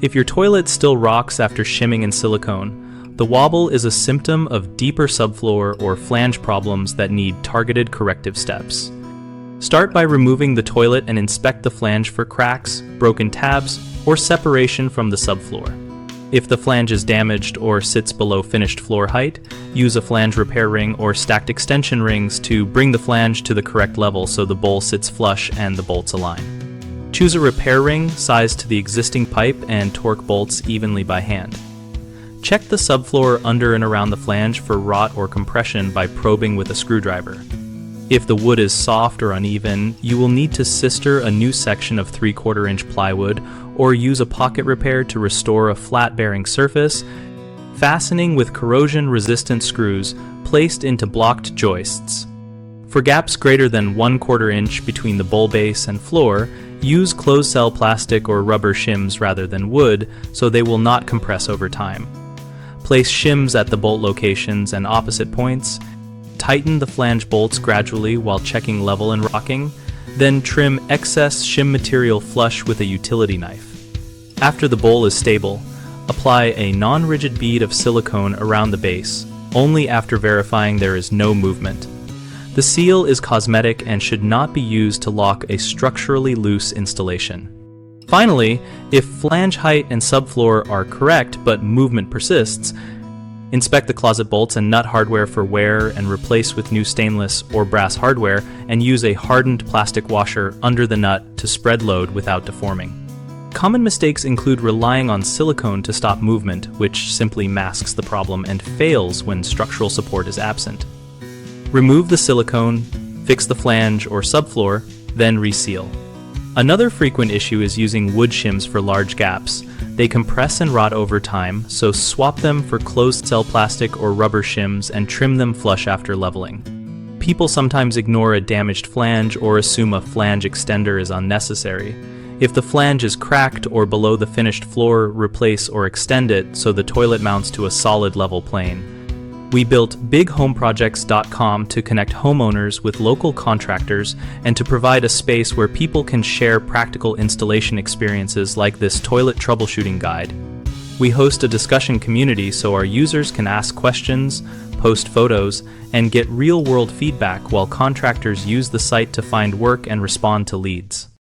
If your toilet still rocks after shimming in silicone, the wobble is a symptom of deeper subfloor or flange problems that need targeted corrective steps. Start by removing the toilet and inspect the flange for cracks, broken tabs, or separation from the subfloor. If the flange is damaged or sits below finished floor height, use a flange repair ring or stacked extension rings to bring the flange to the correct level so the bowl sits flush and the bolts align. Choose a repair ring sized to the existing pipe and torque bolts evenly by hand. Check the subfloor under and around the flange for rot or compression by probing with a screwdriver. If the wood is soft or uneven, you will need to sister a new section of 3/4 inch plywood or use a pocket repair to restore a flat bearing surface, fastening with corrosion-resistant screws placed into blocked joists. For gaps greater than 1/4 inch between the bowl base and floor, use closed-cell plastic or rubber shims rather than wood so they will not compress over time. Place shims at the bolt locations and opposite points. Tighten the flange bolts gradually while checking level and rocking, then trim excess shim material flush with a utility knife. After the bowl is stable, apply a non-rigid bead of silicone around the base, only after verifying there is no movement. The seal is cosmetic and should not be used to lock a structurally loose installation. Finally, if flange height and subfloor are correct but movement persists, inspect the closet bolts and nut hardware for wear and replace with new stainless or brass hardware, and use a hardened plastic washer under the nut to spread load without deforming. Common mistakes include relying on silicone to stop movement, which simply masks the problem and fails when structural support is absent. Remove the silicone, fix the flange or subfloor, then reseal. Another frequent issue is using wood shims for large gaps. They compress and rot over time, so swap them for closed-cell plastic or rubber shims and trim them flush after leveling. People sometimes ignore a damaged flange or assume a flange extender is unnecessary. If the flange is cracked or below the finished floor, replace or extend it so the toilet mounts to a solid level plane. We built bighomeprojects.com to connect homeowners with local contractors and to provide a space where people can share practical installation experiences like this toilet troubleshooting guide. We host a discussion community so our users can ask questions, post photos, and get real-world feedback while contractors use the site to find work and respond to leads.